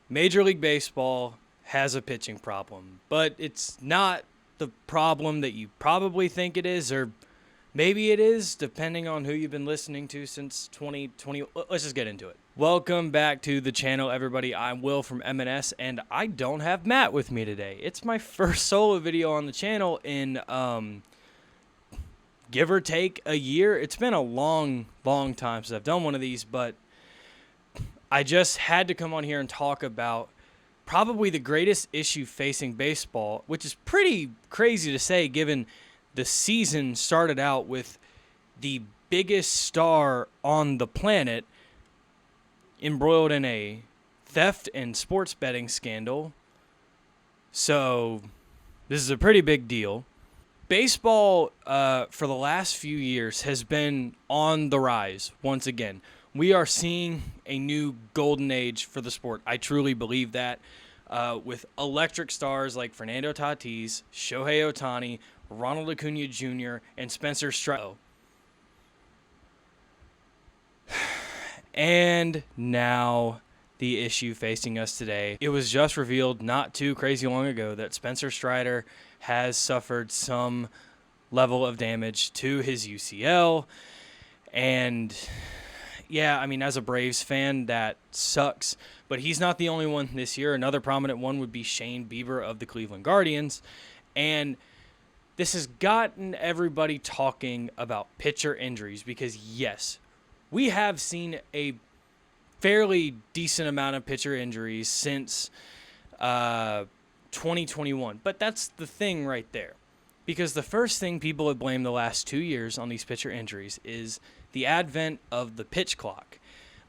Major League Baseball has a pitching problem, but it's not the problem that you probably think it is, or maybe it is, depending on who you've been listening to since 2020. Let's just get into it. Welcome back to the channel, everybody. I'm Will from M&S, and I don't have Matt with me today. It's my first solo video on the channel in give or take a year. It's been a long time since I've done one of these, but I just had to come on here and talk about probably the greatest issue facing baseball, which is pretty crazy to say given the season started out with the biggest star on the planet embroiled in a theft and sports betting scandal. So this is a pretty big deal. Baseball, for the last few years, has been on the rise once again. We are seeing a new golden age for the sport. I truly believe that. With electric stars like Fernando Tatis, Shohei Ohtani, Ronald Acuna Jr., and Spencer Strider. And now the issue facing us today. It was just revealed not too crazy long ago that Spencer Strider has suffered some level of damage to his UCL. And yeah, I mean, as a Braves fan, that sucks. But he's not the only one this year. Another prominent one would be Shane Bieber of the Cleveland Guardians. And this has gotten everybody talking about pitcher injuries because, yes, we have seen a fairly decent amount of pitcher injuries since 2021. But that's the thing right there. Because the first thing people have blamed the last 2 years on these pitcher injuries is the advent of the pitch clock.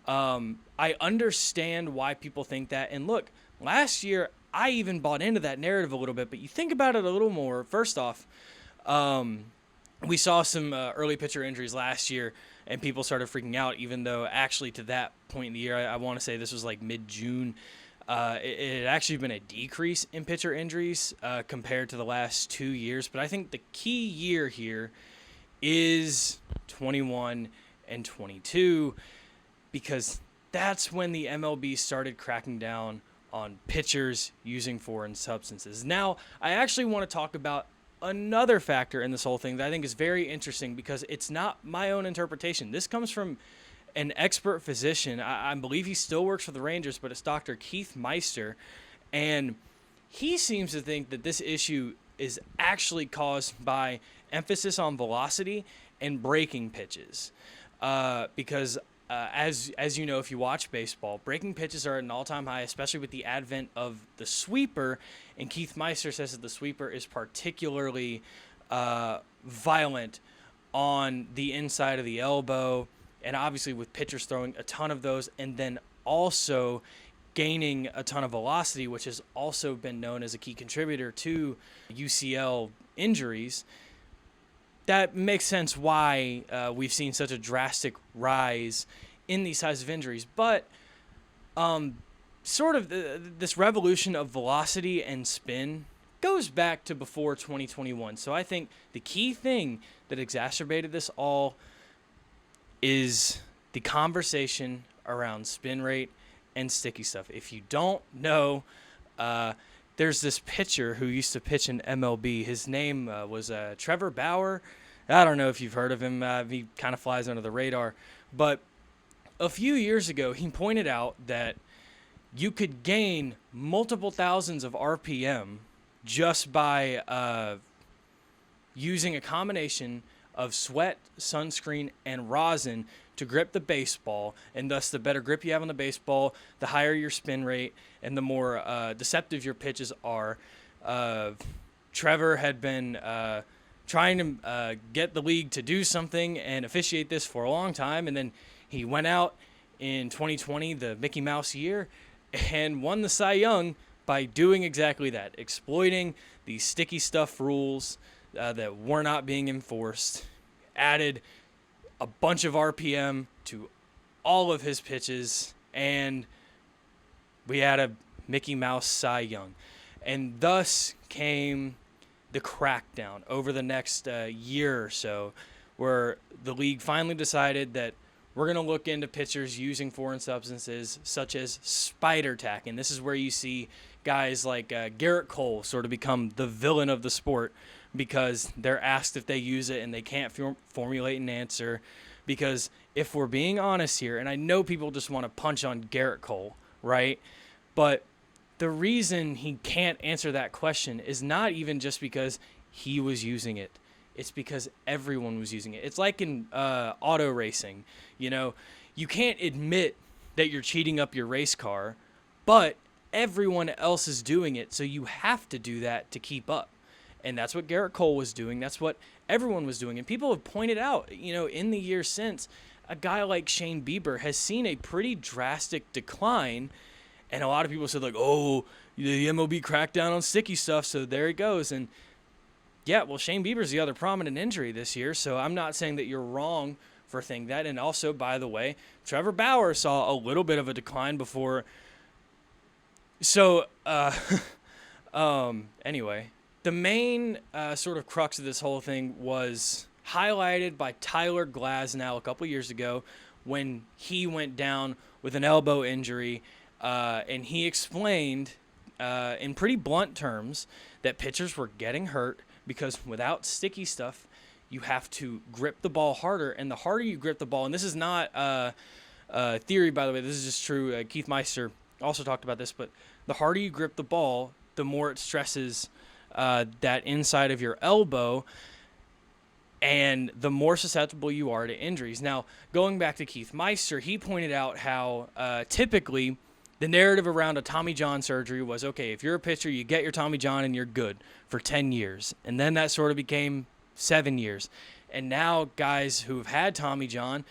I understand why people think that. And look, last year, I even bought into that narrative a little bit. But you think about it a little more. First off, we saw some early pitcher injuries last year, and people started freaking out, even though actually to that point in the year, I want to say this was like mid-June, it had actually been a decrease in pitcher injuries compared to the last 2 years. But I think the key year here is 21 and 22 because that's when the MLB started cracking down on pitchers using foreign substances. Now, I actually want to talk about another factor in this whole thing that I think is very interesting because it's not my own interpretation. This comes from an expert physician. I believe he still works for the Rangers, but it's Dr. Keith Meister. And he seems to think that this issue is actually caused by emphasis on velocity and breaking pitches. Because as you know, if you watch baseball, breaking pitches are at an all-time high, especially with the advent of the sweeper. And Keith Meister says that the sweeper is particularly violent on the inside of the elbow. And obviously with pitchers throwing a ton of those and then also gaining a ton of velocity, which has also been known as a key contributor to UCL injuries, that makes sense why we've seen such a drastic rise in these types of injuries. But sort of this revolution of velocity and spin goes back to before 2021. So I think the key thing that exacerbated this all is the conversation around spin rate and sticky stuff. If you don't know, there's this pitcher who used to pitch in MLB. His name was Trevor Bauer. I don't know if you've heard of him. He kind of flies under the radar. But a few years ago, he pointed out that you could gain multiple thousands of RPM just by using a combination of sweat, sunscreen, and rosin to grip the baseball, and thus the better grip you have on the baseball, the higher your spin rate, and the more deceptive your pitches are. Trevor had been trying to get the league to do something and officiate this for a long time, and then he went out in 2020, the Mickey Mouse year, and won the Cy Young by doing exactly that, exploiting these sticky stuff rules that were not being enforced, added a bunch of RPM to all of his pitches, and we had a Mickey Mouse Cy Young. And thus came the crackdown over the next year or so, where the league finally decided that we're going to look into pitchers using foreign substances such as spider tack. And this is where you see guys like Garrett Cole sort of become the villain of the sport because they're asked if they use it and they can't formulate an answer. Because if we're being honest here, and I know people just want to punch on Garrett Cole, right? But the reason he can't answer that question is not even just because he was using it. It's because everyone was using it. It's like in auto racing. You know, you can't admit that you're cheating up your race car, but everyone else is doing it, so you have to do that to keep up. And that's what Garrett Cole was doing. That's what everyone was doing. And people have pointed out, you know, in the years since, a guy like Shane Bieber has seen a pretty drastic decline. And a lot of people said, like, oh, the MLB cracked down on sticky stuff, so there he goes. And yeah, well, Shane Bieber's the other prominent injury this year, so I'm not saying that you're wrong for thinking that. And also, by the way, Trevor Bauer saw a little bit of a decline before. So, anyway, the main sort of crux of this whole thing was highlighted by Tyler Glasnow a couple years ago when he went down with an elbow injury, and he explained in pretty blunt terms that pitchers were getting hurt because without sticky stuff, you have to grip the ball harder. And the harder you grip the ball, and this is not theory, by the way, this is just true. Keith Meister also talked about this, but the harder you grip the ball, the more it stresses that inside of your elbow, and the more susceptible you are to injuries. Now, going back to Keith Meister, he pointed out how typically the narrative around a Tommy John surgery was, okay, if you're a pitcher, you get your Tommy John and you're good for 10 years. And then that sort of became 7 years. And now guys who've had Tommy John,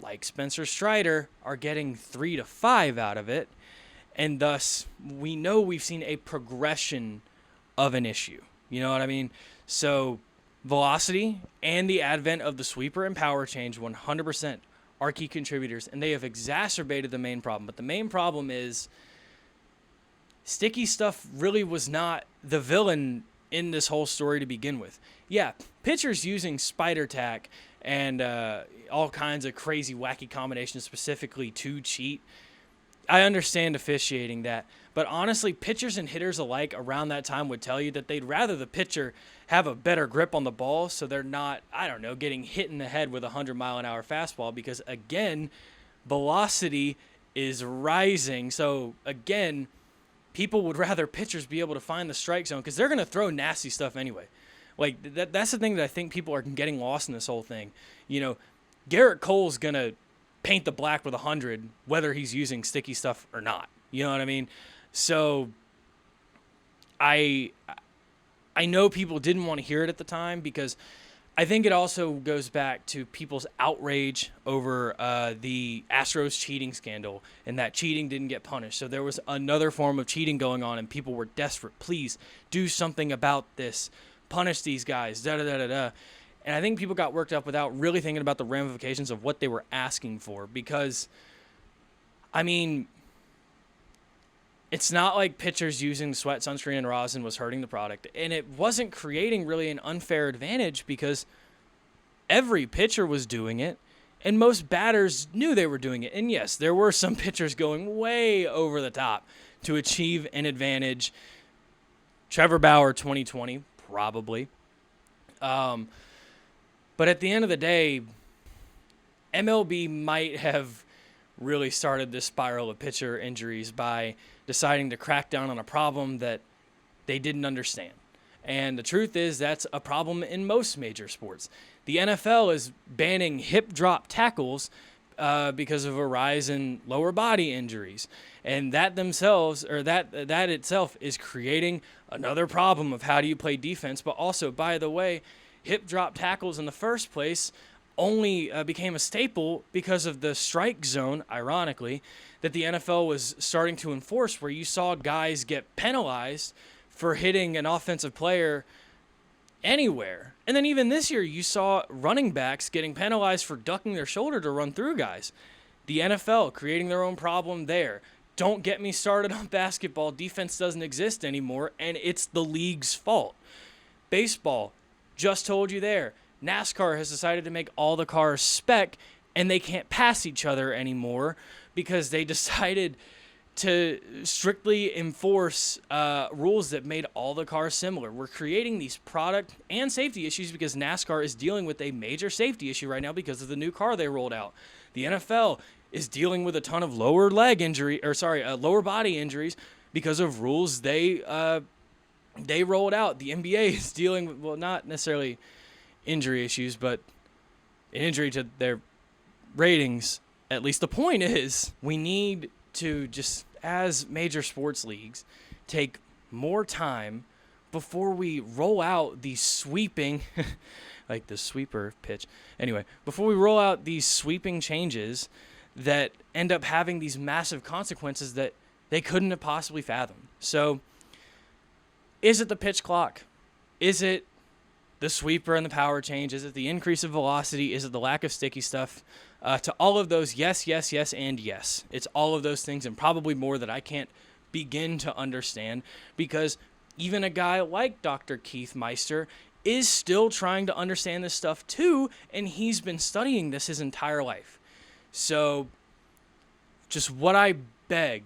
like Spencer Strider, are getting 3 to 5 out of it. And thus, we know we've seen a progression of an issue. You know what I mean? So, velocity and the advent of the sweeper and power change 100% are key contributors, and they have exacerbated the main problem. But the main problem is sticky stuff really was not the villain in this whole story to begin with. Yeah, pitchers using spider tack and all kinds of crazy, wacky combinations specifically to cheat, I understand officiating that. But honestly, pitchers and hitters alike around that time would tell you that they'd rather the pitcher have a better grip on the ball so they're not, I don't know, getting hit in the head with a 100-mile-an-hour fastball because, again, velocity is rising. So, again, people would rather pitchers be able to find the strike zone because they're going to throw nasty stuff anyway. Like, that's the thing that I think people are getting lost in this whole thing. You know, Garrett Cole's going to paint the black with 100 whether he's using sticky stuff or not. You know what I mean? So I know people didn't want to hear it at the time because I think it also goes back to people's outrage over the Astros cheating scandal and that cheating didn't get punished. So there was another form of cheating going on and people were desperate. Please do something about this. Punish these guys. Da-da-da-da-da. And I think people got worked up without really thinking about the ramifications of what they were asking for because, I mean, it's not like pitchers using sweat, sunscreen, and rosin was hurting the product. And it wasn't creating really an unfair advantage because every pitcher was doing it, and most batters knew they were doing it. And yes, there were some pitchers going way over the top to achieve an advantage. Trevor Bauer, 2020, probably. But at the end of the day, MLB might have really started this spiral of pitcher injuries by deciding to crack down on a problem that they didn't understand. And the truth is that's a problem in most major sports. The NFL is banning hip drop tackles because of a rise in lower body injuries. And that themselves, or that itself is creating another problem of how do you play defense. But also, by the way, hip drop tackles in the first place only became a staple because of the strike zone, ironically, that the NFL was starting to enforce, where you saw guys get penalized for hitting an offensive player anywhere. And then even this year, you saw running backs getting penalized for ducking their shoulder to run through guys. The NFL creating their own problem there. Don't get me started on basketball. Defense doesn't exist anymore, and it's the league's fault. Baseball, just told you there. NASCAR has decided to make all the cars spec and they can't pass each other anymore because they decided to strictly enforce rules that made all the cars similar. We're creating these product and safety issues because NASCAR is dealing with a major safety issue right now because of the new car they rolled out. The NFL is dealing with a ton of lower body injuries because of rules they rolled out. The NBA is dealing with, well, not necessarily injury issues, but an injury to their ratings. At least the point is, we need to just, as major sports leagues, take more time before we roll out these sweeping, like the sweeper pitch. Anyway, before we roll out these sweeping changes that end up having these massive consequences that they couldn't have possibly fathomed. So, is it the pitch clock? Is it the sweeper and the power change? Is it the increase of velocity? Is it the lack of sticky stuff? To all of those, yes, yes, yes, and yes. It's all of those things and probably more that I can't begin to understand, because even a guy like Dr. Keith Meister is still trying to understand this stuff too, and he's been studying this his entire life. So just what I beg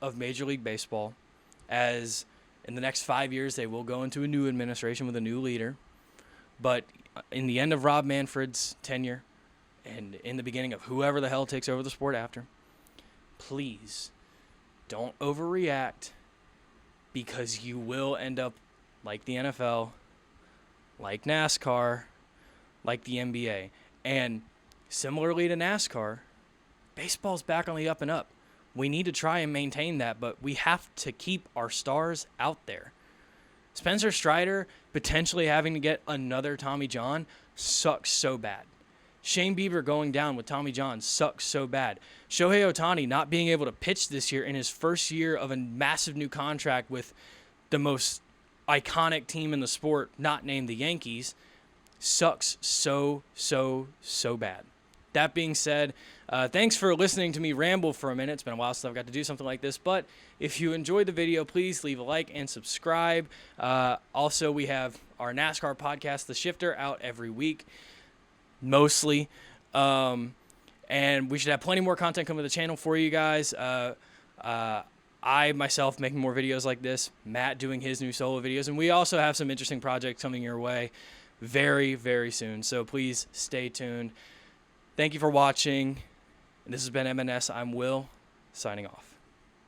of Major League Baseball, as in the next 5 years they will go into a new administration with a new leader, but in the end of Rob Manfred's tenure, and in the beginning of whoever the hell takes over the sport after, please don't overreact, because you will end up like the NFL, like NASCAR, like the NBA. And similarly to NASCAR, baseball's back on the up and up. We need to try and maintain that, but we have to keep our stars out there. Spencer Strider potentially having to get another Tommy John sucks so bad. Shane Bieber going down with Tommy John sucks so bad. Shohei Ohtani not being able to pitch this year in his first year of a massive new contract with the most iconic team in the sport, not named the Yankees, sucks so bad. That being said, thanks for listening to me ramble for a minute. It's been a while since I've got to do something like this, but if you enjoyed the video, please leave a like and subscribe. Also, we have our NASCAR podcast, The Shifter, out every week, mostly. And we should have plenty more content coming to the channel for you guys. I myself making more videos like this, Matt doing his new solo videos, and we also have some interesting projects coming your way very, very soon. So please stay tuned. Thank you for watching. This has been MNS. I'm Will, signing off.